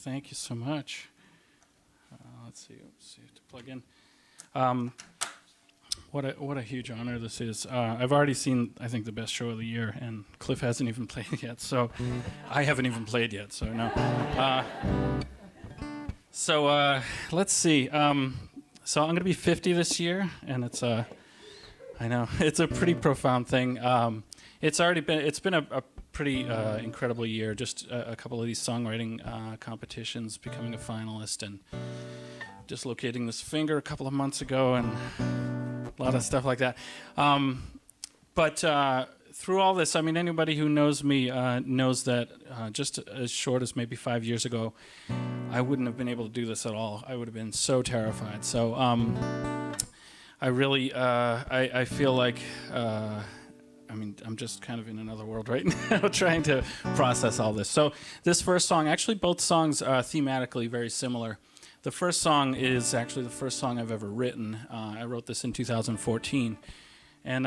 Thank you so much. Let's see to plug in. What a huge honor this is. I've already seen, I think, the best show of the year, and Cliff hasn't even played yet, so I haven't even played yet, so no. Let's see. So I'm going to be 50 this year, and I know, it's a pretty profound thing. It's been a pretty incredible year, just a couple of these songwriting competitions, becoming a finalist, and dislocating this finger a couple of months ago, and a lot of stuff like that. But through all this, I mean, anybody who knows me knows that just as short as maybe 5 years ago, I wouldn't have been able to do this at all. I would have been so terrified. So I really, I feel like, I mean, I'm just kind of in another world right now trying to process all this. So this first song, actually both songs are thematically very similar. The first song is actually the first song I've ever written. I wrote this in 2014. And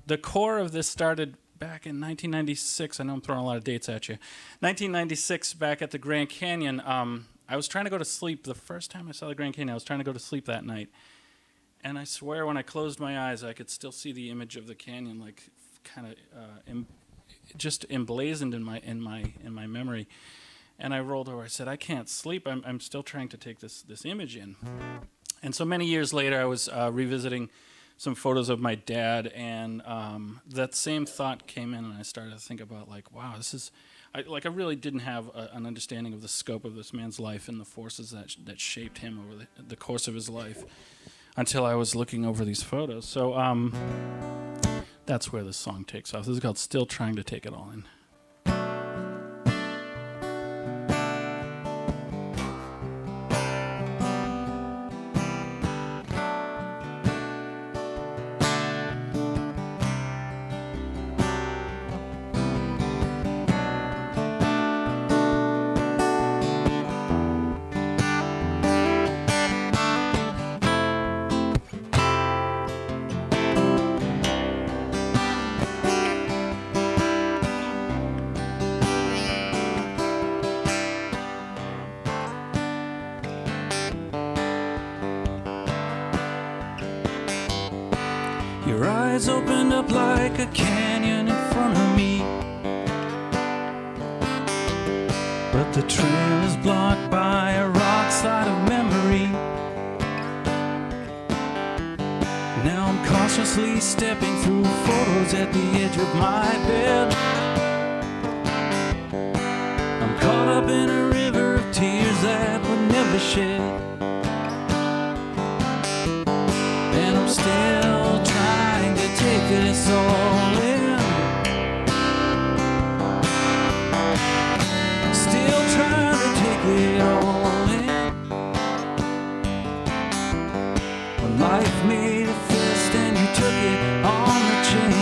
the core of this started back in 1996. I know I'm throwing a lot of dates at you. 1996, back at the Grand Canyon. I was trying to go to sleep. The first time I saw the Grand Canyon, I was trying to go to sleep that night. And I swear when I closed my eyes, I could still see the image of the canyon, like kind of just emblazoned in my memory. And I rolled over. I said, I can't sleep. I'm still trying to take this image in. And so many years later, I was revisiting some photos of my dad, and that same thought came in, and I started to think about, like, wow, this is, I really didn't have an understanding of the scope of this man's life and the forces that shaped him over the course of his life until I was looking over these photos. So that's where this song takes off. This is called Still Trying to Take It All In. Your eyes opened up like a canyon in front of me, but the trail is blocked by a rock slide of memory. Now I'm cautiously stepping through photos at the edge of my bed. I'm caught up in a river of tears that would never shed, and I'm still trying to take this all in. Still trying to take it all in. When life made a fist and you took it on the chin,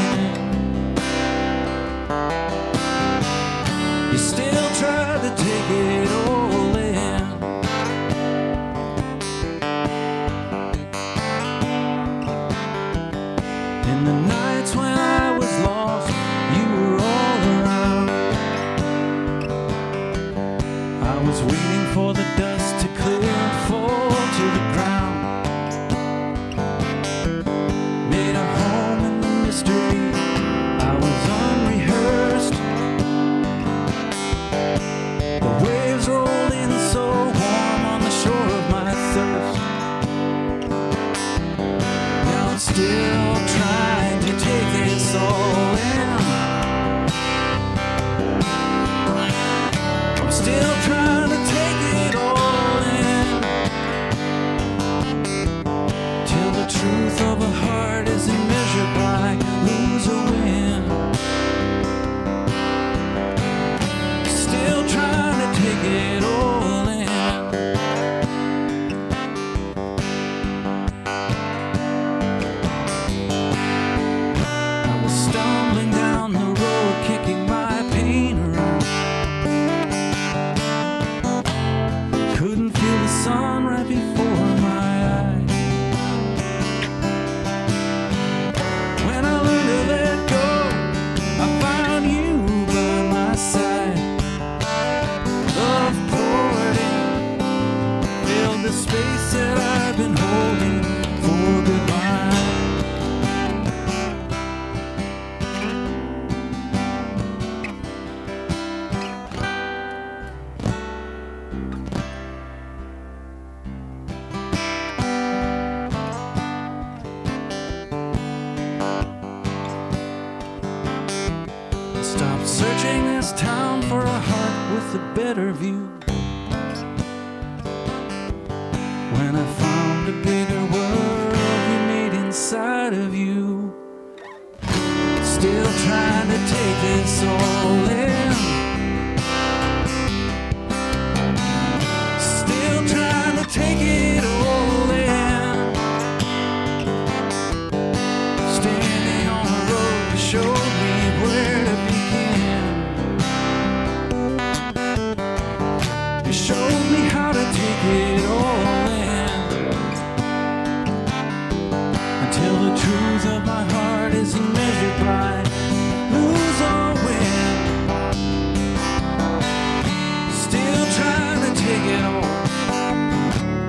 you still try to take it all in. In the nights when I was lost, you were all around. I was waiting for the dust to clear and fall to the ground. Made a home in the mystery, I was unrehearsed. The waves rolled in so warm on the shore of my thirst. Now I'm still trying to take this all in. I'm still trying to take it all in, till the truth of a heart isn't measured by lose or win. Still trying to take it all in. I was stumbling down the road, kicking my pain around. Couldn't feel the sun right before my eyes. When I learned to let go, I found you by my side. Love with a better view. When I found a bigger world you made inside of you. Still trying to take this all in. Still trying to take it all in. Standing on the road to show me where to begin. You showed me how to take it all in, until the truth of my heart isn't measured by lose or win. Still trying to take it all.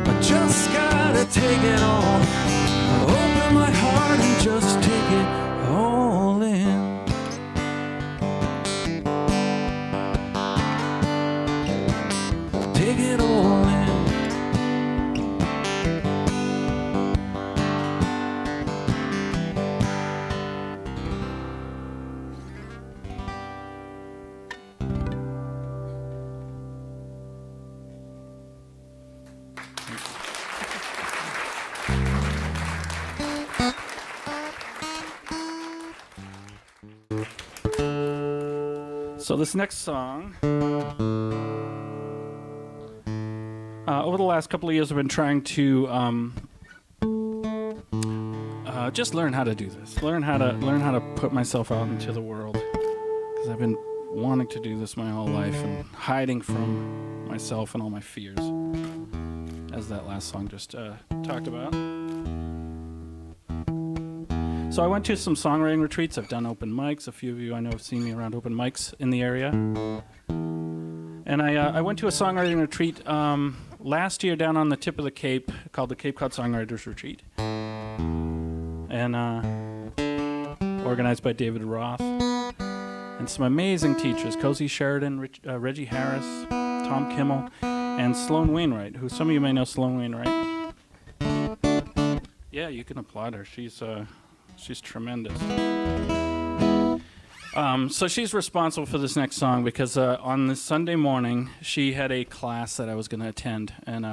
I just gotta take it all. Open my heart and just take it all in. Take it all in. So this next song, over the last couple of years, I've been trying to just learn how to do this. Learn how to put myself out into the world, because I've been wanting to do this my whole life and hiding from myself and all my fears, as that last song just talked about. So I went to some songwriting retreats. I've done open mics. A few of you I know have seen me around open mics in the area. And I went to a songwriting retreat last year down on the tip of the Cape, called the Cape Cod Songwriters Retreat, and organized by David Roth, and some amazing teachers: Cozy Sheridan, Reggie Harris, Tom Kimmel, and Sloan Wainwright, who some of you may know. Sloan Wainwright. Yeah, you can applaud her. She's tremendous. So she's responsible for this next song because on this Sunday morning, she had a class that I was going to attend, and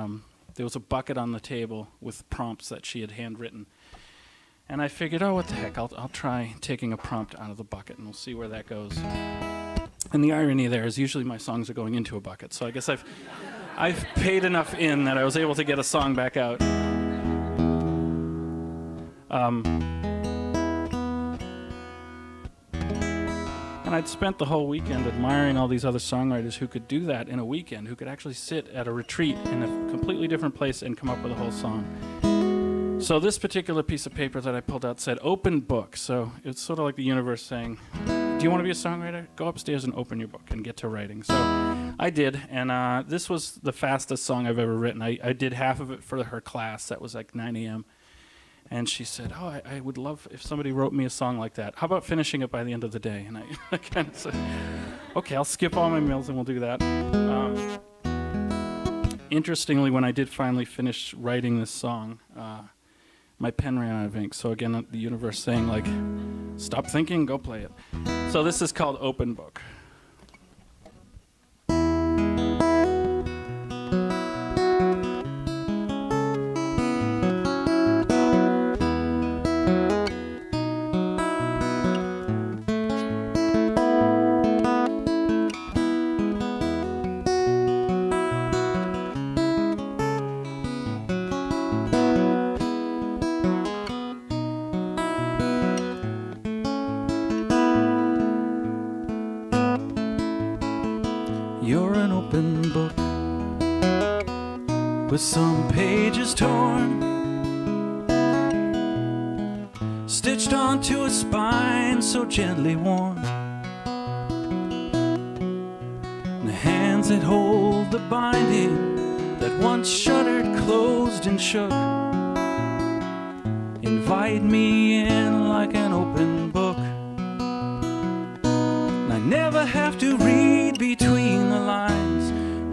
there was a bucket on the table with prompts that she had handwritten. And I figured, oh, what the heck, I'll try taking a prompt out of the bucket, and we'll see where that goes. And the irony there is usually my songs are going into a bucket, so I guess I've paid enough in that I was able to get a song back out. And I'd spent the whole weekend admiring all these other songwriters who could do that in a weekend, who could actually sit at a retreat in a completely different place and come up with a whole song. So this particular piece of paper that I pulled out said open book. So it's sort of like the universe saying, do you want to be a songwriter? Go upstairs and open your book and get to writing. So I did, and this was the fastest song I've ever written. I did half of it for her class. That was like 9 a.m. And she said, oh, I would love if somebody wrote me a song like that. How about finishing it by the end of the day? And I kind of said, okay, I'll skip all my meals and we'll do that. Interestingly, when I did finally finish writing this song, my pen ran out of ink. So again, the universe saying, like, stop thinking, go play it. So this is called Open Book. You're an open book with some pages torn, stitched onto a spine so gently worn. And the hands that hold the binding that once shuddered, closed and shook, invite me in like an open book. And I never have to read between the lines.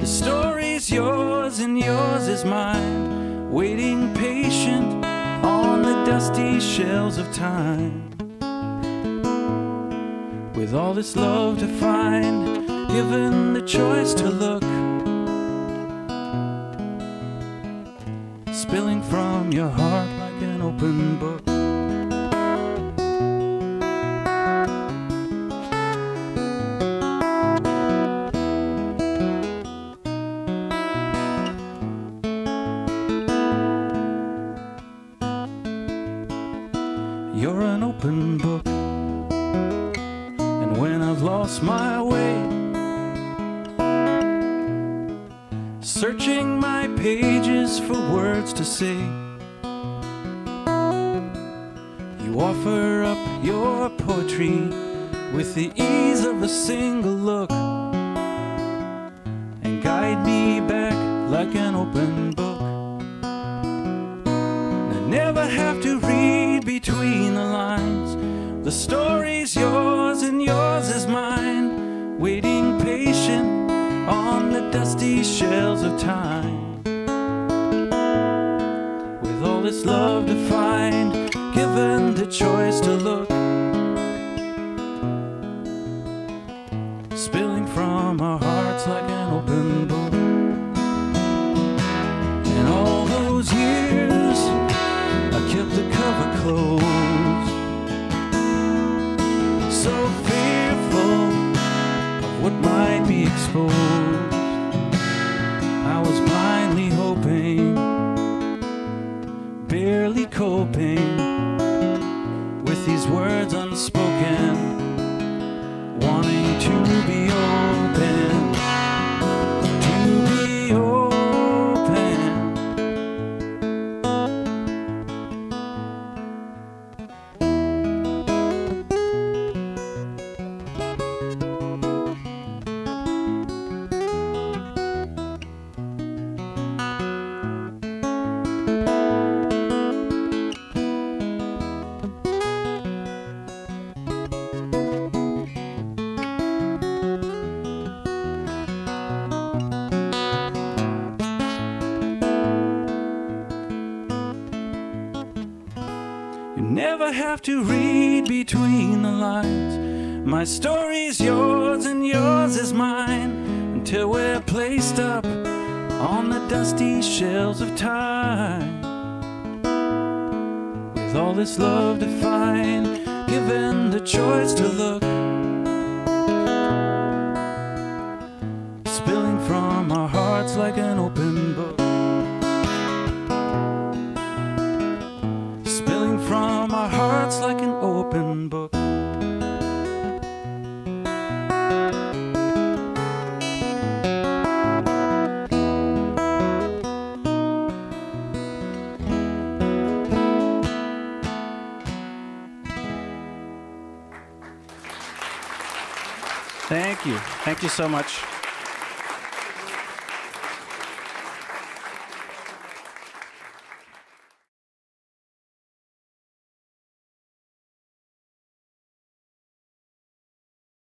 The story's yours and yours is mine, waiting patient on the dusty shelves of time. With all this love to find, given the choice to look, spilling from your heart like an open book. You're an open book, and when I've lost my way, searching my pages for words to say, you offer up your poetry with the ease of a single look, and guide me back like an open book. I never have to read between the lines. The story's yours and yours is mine, waiting patient on the dusty shelves of time. With all this love to find, given the choice to look, spilling from our hearts like an open book. And all those years I kept the cover closed, so fearful of what might be exposed. I was blindly hoping, barely coping with these words unspoken, wanting to be open, to be open. You never have to read between the lines. My story's yours and yours is mine, until we're placed up on the dusty shelves of time. With all this love to find, given the choice to look, spilling from our hearts like an open book. From our hearts like an open book. Thank you. Thank you so much.